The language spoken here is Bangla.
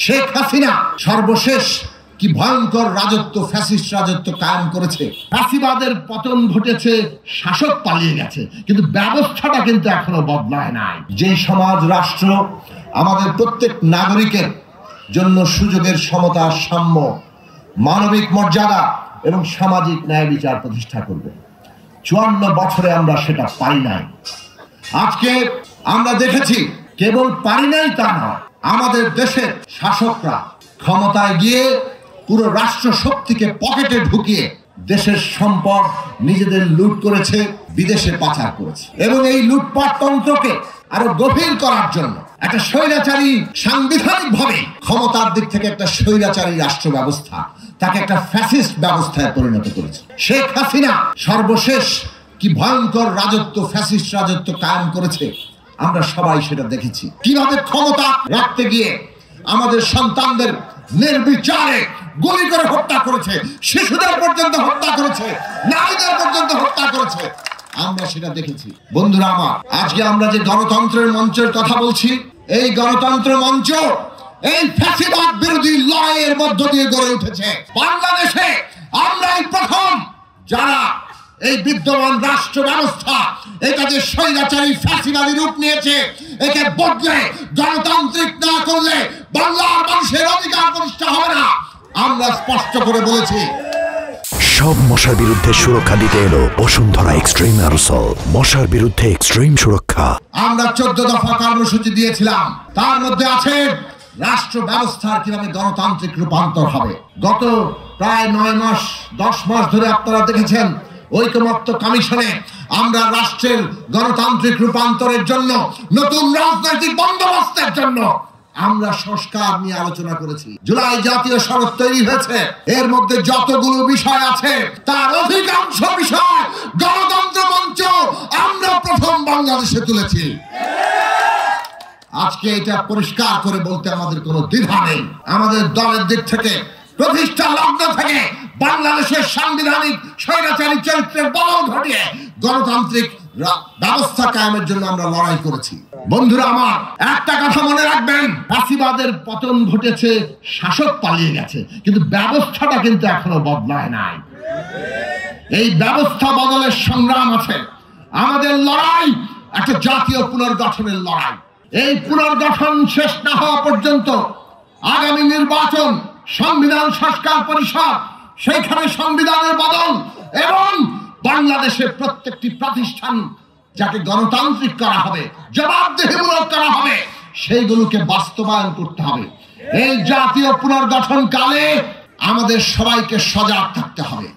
শেখ হাসিনা সর্বশেষ কি ভয়ঙ্কর রাজত্ব, ফ্যাসিস্ট রাজত্ব কায়েম করেছে। ফ্যাসিবাদের পতন ঘটেছে, শাসক পালিয়ে গেছে, কিন্তু ব্যবস্থাটা কিন্তু এখনো বদলায় নাই। যে সমাজ রাষ্ট্র আমাদের প্রত্যেক নাগরিকের জন্য সুযোগের সমতা, সাম্য, মানবিক মর্যাদা এবং সামাজিক ন্যায় বিচার প্রতিষ্ঠা করবে, 54 বছরে আমরা সেটা পাই নাই। আজকে আমরা দেখেছি, কেবল পারি নাই তা নয়, আমাদের দেশের শাসকরা ক্ষমতায় গিয়ে পুরো রাষ্ট্র শক্তিকে পকেটে ঢুকিয়ে দেশের সম্পদ নিজেদের লুট করেছে, বিদেশে পাচার করেছে। এবং এই লুটপাট তন্ত্রকে আরো গভীর করার জন্য একটা স্বৈরাচারী, সাংবিধানিক ভাবে ক্ষমতার দিক থেকে একটা স্বৈরাচারী রাষ্ট্র ব্যবস্থা, তাকে একটা ফ্যাসিস্ট ব্যবস্থায় পরিণত করেছে। শেখ হাসিনা সর্বশেষ কি ভয়ঙ্কর রাজত্ব, ফ্যাসিস্ট রাজত্ব কায়েম করেছে, আমরা সবাই সেটা দেখেছি। কিভাবে ক্ষমতা রাখতে গিয়ে আমাদের সন্তানদের নির্বিচারে গুলি করে হত্যা করেছে, শিশুদের পর্যন্ত হত্যা করেছে, নারীদের পর্যন্ত হত্যা করেছে, আমরা সেটা দেখেছি। বন্ধুরা আমার, আজকে আমরা যে গণতন্ত্রের মঞ্চের কথা বলছি, এই গণতন্ত্র মঞ্চ এই ফ্যাসিবাদ বিরোধী লড়াইয়ের মধ্য দিয়ে গড়ে উঠেছে। বাংলাদেশে আমরাই প্রথম যারা এই বিদ্যমান রাষ্ট্র ব্যবস্থা, এটা যে স্বৈরাচারী ফ্যাসিবাদী রূপ নিয়েছে, একে বদলে গণতান্ত্রিক না করলে বাংলার মানুষের অধিকার প্রতিষ্ঠা হবে না। আমরা স্পষ্ট করে বলেছি। সব মশার বিরুদ্ধে সুরক্ষা দিতে এলো বসুন্ধরা এক্সট্রিম অ্যারোসল, মশার বিরুদ্ধে এক্সট্রিম সুরক্ষা। আমরা 14 দফা কর্মসূচি দিয়েছিলাম, তার মধ্যে আছে রাষ্ট্র ব্যবস্থার কিভাবে গণতান্ত্রিক রূপান্তর হবে। গত প্রায় 9 মাস 10 মাস ধরে আপনারা দেখেছেন, ঐকমত্য কমিশনে আমরা রাষ্ট্রের গণতান্ত্রিক রূপান্তরের জন্য, নতুন রাজনৈতিক বন্দোবস্তের জন্য আমরা সংস্কার নিয়ে আলোচনা করেছি। জুলাই জাতীয় সনদ তৈরি হয়েছে, এর মধ্যে যতগুলো বিষয় আছে তার অধিকাংশ বিষয় গণতন্ত্র মঞ্চ আমরা প্রথম বাংলাদেশে তুলেছি। আজকে এটা পরিষ্কার করে বলতে আমাদের কোনো দ্বিধা নেই। আমাদের দলের দিক থেকে প্রতিষ্ঠা লগ্ন থেকে বাংলাদেশের সাংবিধানিক স্বৈরাচারী চরিত্রের বদল ঘটিয়ে গণতান্ত্রিক ব্যবস্থা কায়েমের জন্য আমরা লড়াই করেছি। বন্ধুরা আমার, একটা কথা মনে রাখবেন, ফ্যাসিবাদের পতন ঘটেছে, শাসক পালিয়ে গেছে, কিন্তু ব্যবস্থাটা কিন্তু এখনো বদলায় নাই। এই ব্যবস্থা বদলের সংগ্রাম আছে। আমাদের লড়াই একটা জাতীয় পুনর্গঠনের লড়াই। এই পুনর্গঠন শেষ না হওয়া পর্যন্ত আগামী নির্বাচন, সংবিধান সংস্কার পরিষদ, সেইখানে সংবিধানের বদল এবং বাংলাদেশের প্রত্যেকটি প্রতিষ্ঠান যাকে গণতান্ত্রিক করা হবে, জবাবদিহিমূলক করা হবে, সেইগুলোকে বাস্তবায়ন করতে হবে। এই জাতীয় পুনর্গঠন কালে আমাদের সবাইকে সজাগ থাকতে হবে।